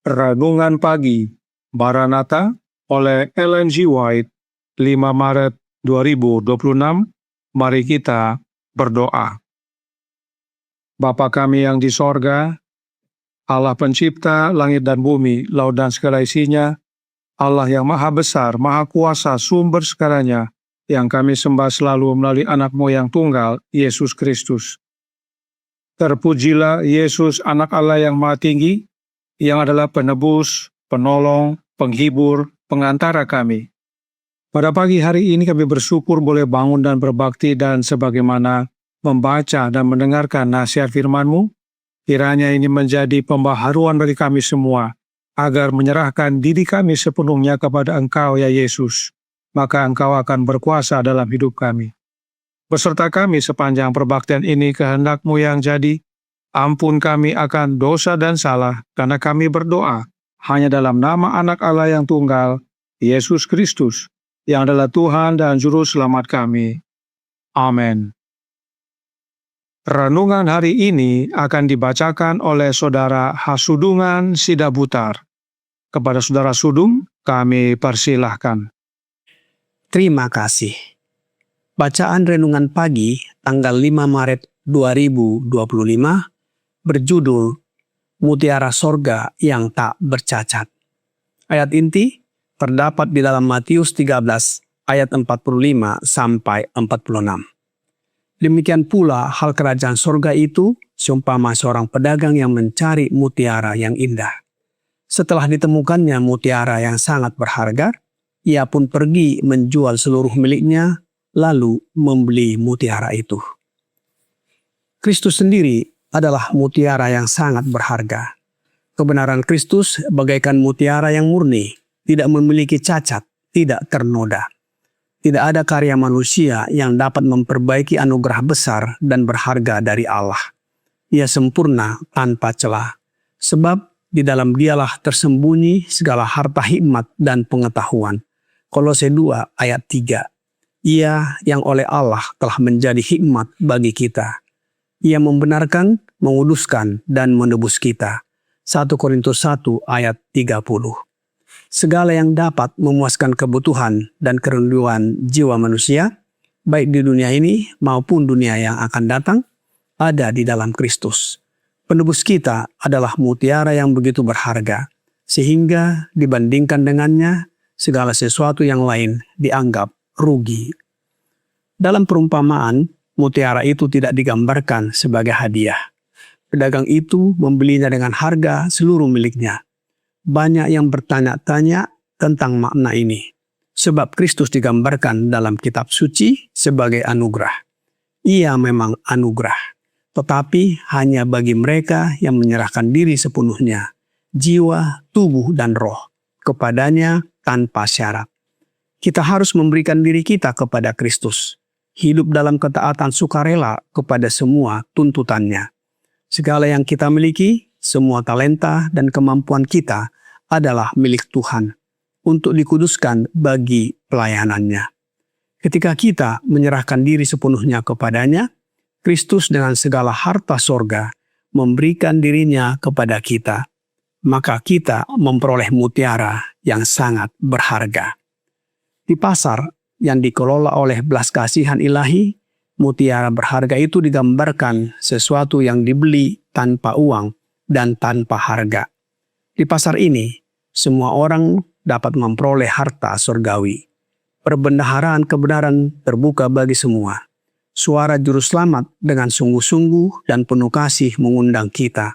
Renungan Pagi Maranatha oleh Ellen G. White, 5 Maret 2026. Mari kita berdoa. Bapa kami yang di sorga, Allah pencipta langit dan bumi, laut dan segala isinya, Allah yang maha besar, maha kuasa, sumber segalanya, yang kami sembah selalu melalui anak-Mu yang tunggal, Yesus Kristus. Terpujilah Yesus, anak Allah yang maha tinggi, yang adalah penebus, penolong, penghibur, pengantara kami. Pada pagi hari ini kami bersyukur boleh bangun dan berbakti, dan sebagaimana membaca dan mendengarkan nasihat firman-Mu, kiranya ini menjadi pembaharuan bagi kami semua, agar menyerahkan diri kami sepenuhnya kepada Engkau ya Yesus, maka Engkau akan berkuasa dalam hidup kami. Beserta kami sepanjang perbaktian ini kehendak-Mu yang jadi. Ampun kami akan dosa dan salah, karena kami berdoa hanya dalam nama anak Allah yang tunggal, Yesus Kristus, yang adalah Tuhan dan Juru Selamat kami. Amin. Renungan hari ini akan dibacakan oleh Saudara Hasudungan Sidabutar. Kepada Saudara Sudung, kami persilahkan. Terima kasih. Bacaan Renungan Pagi tanggal 5 Maret 2025 berjudul Mutiara Sorga yang Tak Bercacat. Ayat inti terdapat di dalam Matius 13 ayat 45 sampai 46. Demikian pula hal kerajaan sorga itu seumpama seorang pedagang yang mencari mutiara yang indah. Setelah ditemukannya mutiara yang sangat berharga, ia pun pergi menjual seluruh miliknya lalu membeli mutiara itu. Kristus sendiri adalah mutiara yang sangat berharga. Kebenaran Kristus bagaikan mutiara yang murni, tidak memiliki cacat, tidak ternoda. Tidak ada karya manusia yang dapat memperbaiki anugerah besar dan berharga dari Allah. Ia sempurna tanpa celah, sebab di dalam Dialah tersembunyi segala harta hikmat dan pengetahuan. Kolose 2 ayat 3. Ia yang oleh Allah telah menjadi hikmat bagi kita. Ia membenarkan, menguduskan, dan menebus kita. 1 Korintus 1 ayat 30. Segala yang dapat memuaskan kebutuhan dan kerinduan jiwa manusia, baik di dunia ini maupun dunia yang akan datang, ada di dalam Kristus. Penebus kita adalah mutiara yang begitu berharga, sehingga dibandingkan dengannya, segala sesuatu yang lain dianggap rugi. Dalam perumpamaan, mutiara itu tidak digambarkan sebagai hadiah. Pedagang itu membelinya dengan harga seluruh miliknya. Banyak yang bertanya-tanya tentang makna ini, sebab Kristus digambarkan dalam kitab suci sebagai anugerah. Ia memang anugerah, tetapi hanya bagi mereka yang menyerahkan diri sepenuhnya, jiwa, tubuh, dan roh, kepadanya tanpa syarat. Kita harus memberikan diri kita kepada Kristus, hidup dalam ketaatan sukarela kepada semua tuntutannya. Segala yang kita miliki, semua talenta dan kemampuan kita adalah milik Tuhan untuk dikuduskan bagi pelayanannya. Ketika kita menyerahkan diri sepenuhnya kepadanya, Kristus dengan segala harta sorga memberikan dirinya kepada kita. Maka kita memperoleh mutiara yang sangat berharga. Di pasar yang dikelola oleh belas kasihan ilahi, mutiara berharga itu digambarkan sesuatu yang dibeli tanpa uang dan tanpa harga. Di pasar ini, semua orang dapat memperoleh harta surgawi. Perbendaharaan kebenaran terbuka bagi semua. Suara juru selamat dengan sungguh-sungguh dan penuh kasih mengundang kita.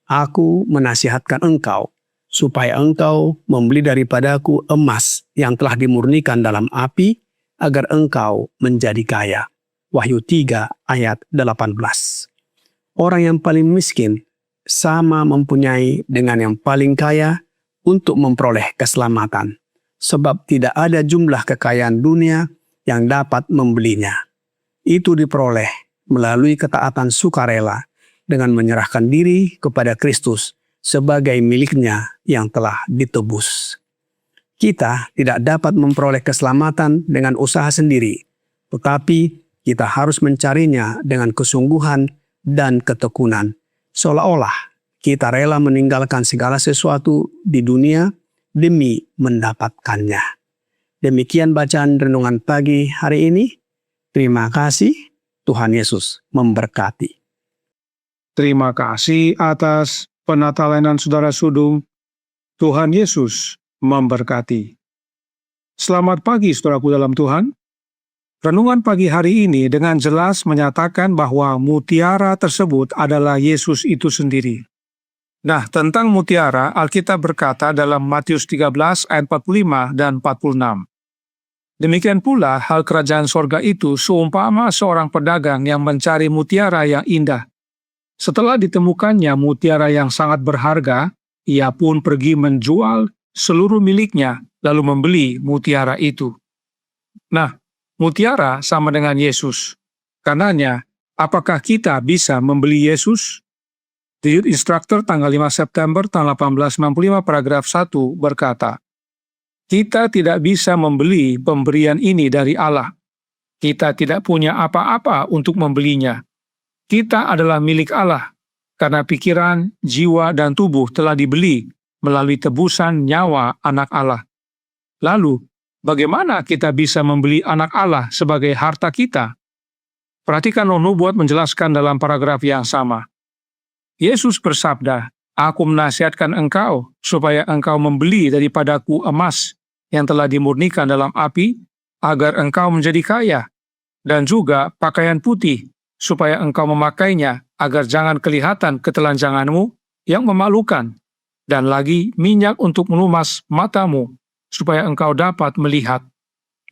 Aku menasihatkan engkau, supaya engkau membeli daripadaku emas yang telah dimurnikan dalam api, agar engkau menjadi kaya. Wahyu 3 ayat 18. Orang yang paling miskin sama mempunyai dengan yang paling kaya untuk memperoleh keselamatan, sebab tidak ada jumlah kekayaan dunia yang dapat membelinya. Itu diperoleh melalui ketaatan sukarela dengan menyerahkan diri kepada Kristus sebagai miliknya yang telah ditebus. Kita tidak dapat memperoleh keselamatan dengan usaha sendiri, tetapi kita harus mencarinya dengan kesungguhan dan ketekunan, seolah-olah Kita rela meninggalkan segala sesuatu di dunia demi mendapatkannya. Demikian bacaan renungan pagi hari ini. Terima kasih. Tuhan Yesus memberkati. Terima kasih atas penatalenan Saudara Sudung. Tuhan Yesus memberkati. Selamat pagi saudaraku dalam Tuhan. Renungan pagi hari ini dengan jelas menyatakan bahwa mutiara tersebut adalah Yesus itu sendiri. Nah, tentang mutiara, Alkitab berkata dalam Matius 13 ayat 45 dan 46. Demikian pula hal kerajaan sorga itu seumpama seorang pedagang yang mencari mutiara yang indah. Setelah ditemukannya mutiara yang sangat berharga, ia pun pergi menjual seluruh miliknya lalu membeli mutiara itu. Nah, mutiara sama dengan Yesus. Karenanya, apakah kita bisa membeli Yesus? The Youth Instructor tanggal 5 September tahun 1895 paragraf 1 berkata, kita tidak bisa membeli pemberian ini dari Allah. Kita tidak punya apa-apa untuk membelinya. Kita adalah milik Allah, karena pikiran, jiwa, dan tubuh telah dibeli melalui tebusan nyawa anak Allah. Lalu, bagaimana kita bisa membeli anak Allah sebagai harta kita? Perhatikan Roh Nubuat menjelaskan dalam paragraf yang sama. Yesus bersabda, aku menasihatkan engkau supaya engkau membeli daripadaku emas yang telah dimurnikan dalam api, agar engkau menjadi kaya, dan juga pakaian putih, supaya engkau memakainya, agar jangan kelihatan ketelanjanganmu yang memalukan, dan lagi minyak untuk melumas matamu, supaya engkau dapat melihat.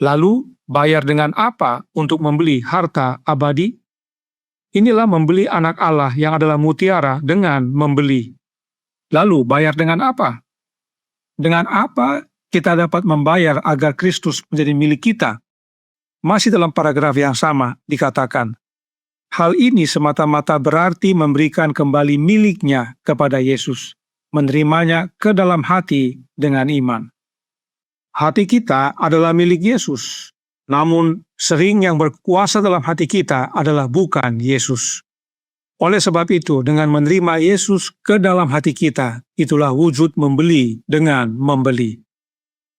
Lalu, bayar dengan apa untuk membeli harta abadi? Inilah membeli anak Allah yang adalah mutiara dengan membeli. Lalu, bayar dengan apa? Dengan apa kita dapat membayar agar Kristus menjadi milik kita? Masih dalam paragraf yang sama dikatakan, hal ini semata-mata berarti memberikan kembali miliknya kepada Yesus, menerimanya ke dalam hati dengan iman. Hati kita adalah milik Yesus, namun sering yang berkuasa dalam hati kita adalah bukan Yesus. Oleh sebab itu, dengan menerima Yesus ke dalam hati kita, itulah wujud membeli dengan membeli.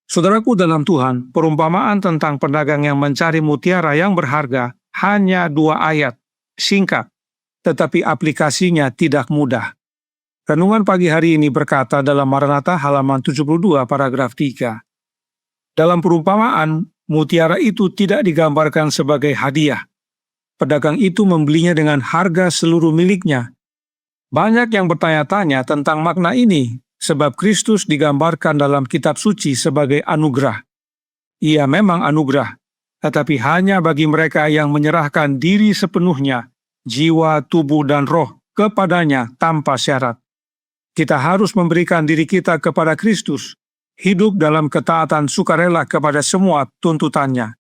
Saudaraku dalam Tuhan, perumpamaan tentang pedagang yang mencari mutiara yang berharga hanya 2 ayat, singkat, tetapi aplikasinya tidak mudah. Renungan pagi hari ini berkata dalam Maranatha halaman 72 paragraf 3. Dalam perumpamaan, mutiara itu tidak digambarkan sebagai hadiah. Pedagang itu membelinya dengan harga seluruh miliknya. Banyak yang bertanya-tanya tentang makna ini, sebab Kristus digambarkan dalam kitab suci sebagai anugerah. Ia memang anugerah, tetapi hanya bagi mereka yang menyerahkan diri sepenuhnya, jiwa, tubuh, dan roh kepadanya tanpa syarat. Kita harus memberikan diri kita kepada Kristus, hidup dalam ketaatan sukarela kepada semua tuntutannya.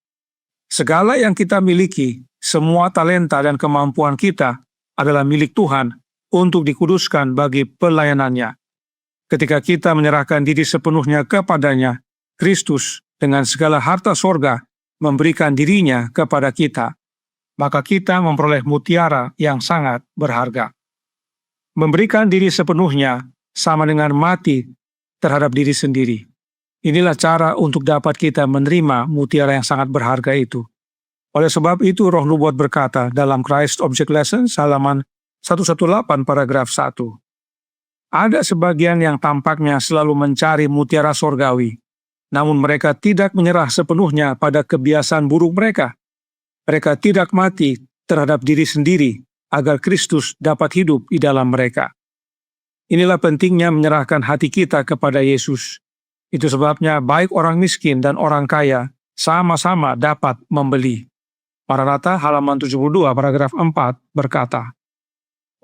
Segala yang kita miliki, semua talenta dan kemampuan kita adalah milik Tuhan untuk dikuduskan bagi pelayanannya. Ketika kita menyerahkan diri sepenuhnya kepadanya, Kristus dengan segala harta sorga memberikan dirinya kepada kita, maka kita memperoleh mutiara yang sangat berharga. Memberikan diri sepenuhnya sama dengan mati terhadap diri sendiri. Inilah cara untuk dapat kita menerima mutiara yang sangat berharga itu. Oleh sebab itu, Roh Nubuat berkata dalam Christ Object Lessons halaman 118 paragraf 1. Ada sebagian yang tampaknya selalu mencari mutiara sorgawi, namun mereka tidak menyerah sepenuhnya pada kebiasaan buruk mereka. Mereka tidak mati terhadap diri sendiri agar Kristus dapat hidup di dalam mereka. Inilah pentingnya menyerahkan hati kita kepada Yesus. Itu sebabnya baik orang miskin dan orang kaya sama-sama dapat membeli. Maranatha halaman 72 paragraf 4 berkata,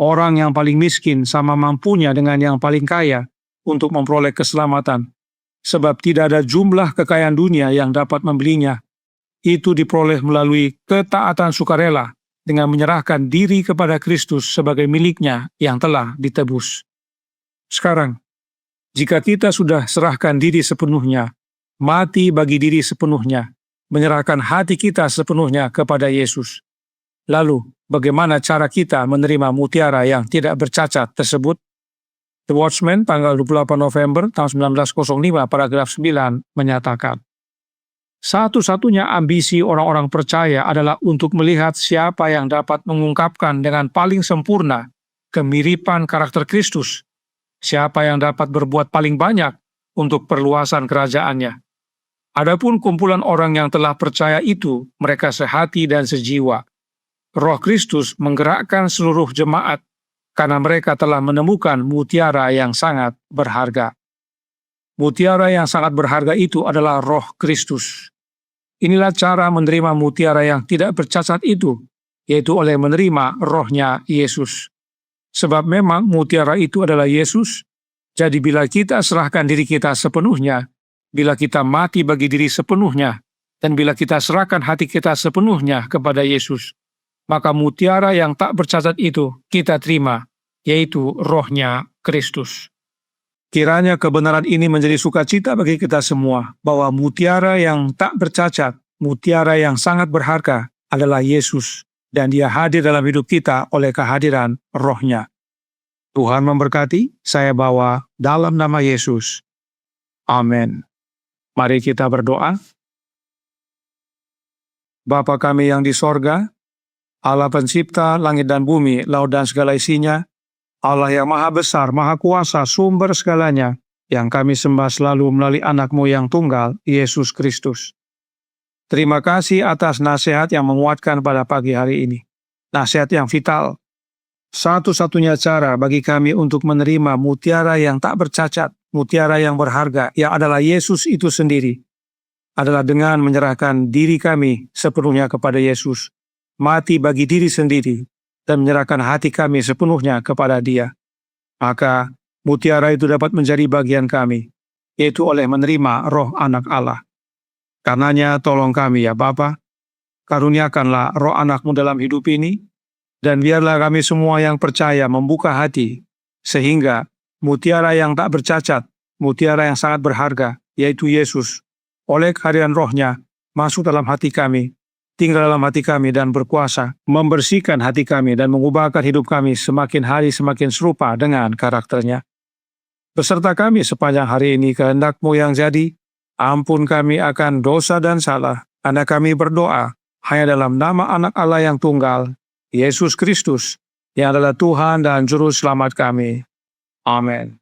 orang yang paling miskin sama mampunya dengan yang paling kaya untuk memperoleh keselamatan, sebab tidak ada jumlah kekayaan dunia yang dapat membelinya. Itu diperoleh melalui ketaatan sukarela dengan menyerahkan diri kepada Kristus sebagai miliknya yang telah ditebus. Sekarang, jika kita sudah serahkan diri sepenuhnya, mati bagi diri sepenuhnya, menyerahkan hati kita sepenuhnya kepada Yesus, lalu bagaimana cara kita menerima mutiara yang tidak bercacat tersebut? The Watchman tanggal 28 November tahun 1905 paragraf 9 menyatakan, satu-satunya ambisi orang-orang percaya adalah untuk melihat siapa yang dapat mengungkapkan dengan paling sempurna kemiripan karakter Kristus, siapa yang dapat berbuat paling banyak untuk perluasan kerajaannya. Adapun kumpulan orang yang telah percaya itu, mereka sehati dan sejiwa. Roh Kristus menggerakkan seluruh jemaat karena mereka telah menemukan mutiara yang sangat berharga. Mutiara yang sangat berharga itu adalah Roh Kristus. Inilah cara menerima mutiara yang tidak bercacat itu, yaitu oleh menerima Roh-Nya Yesus. Sebab memang mutiara itu adalah Yesus, jadi bila kita serahkan diri kita sepenuhnya, bila kita mati bagi diri sepenuhnya, dan bila kita serahkan hati kita sepenuhnya kepada Yesus, maka mutiara yang tak bercacat itu kita terima, yaitu Roh-Nya Kristus. Kiranya kebenaran ini menjadi sukacita bagi kita semua, bahwa mutiara yang tak bercacat, mutiara yang sangat berharga adalah Yesus, dan Dia hadir dalam hidup kita oleh kehadiran Roh-Nya. Tuhan memberkati, saya bawa dalam nama Yesus. Amin. Mari kita berdoa. Bapa kami yang di sorga, Allah pencipta langit dan bumi, laut dan segala isinya, Allah yang maha besar, maha kuasa, sumber segalanya, yang kami sembah selalu melalui anak-Mu yang tunggal, Yesus Kristus. Terima kasih atas nasihat yang menguatkan pada pagi hari ini. Nasihat yang vital. Satu-satunya cara bagi kami untuk menerima mutiara yang tak bercacat, mutiara yang berharga, yang adalah Yesus itu sendiri, adalah dengan menyerahkan diri kami sepenuhnya kepada Yesus, mati bagi diri sendiri, dan menyerahkan hati kami sepenuhnya kepada Dia. Maka mutiara itu dapat menjadi bagian kami, yaitu oleh menerima Roh Anak Allah. Karenanya tolong kami ya Bapa, karuniakanlah Roh Anak-Mu dalam hidup ini, dan biarlah kami semua yang percaya membuka hati, sehingga mutiara yang tak bercacat, mutiara yang sangat berharga, yaitu Yesus, oleh kehadiran Roh-Nya, masuk dalam hati kami, tinggal dalam hati kami dan berkuasa, membersihkan hati kami dan mengubahkan hidup kami semakin hari semakin serupa dengan karakternya. Beserta kami sepanjang hari ini, kehendak-Mu yang jadi, ampun kami akan dosa dan salah, karena kami berdoa hanya dalam nama Anak Allah yang tunggal, Yesus Kristus, yang adalah Tuhan dan Juru Selamat kami. Amin.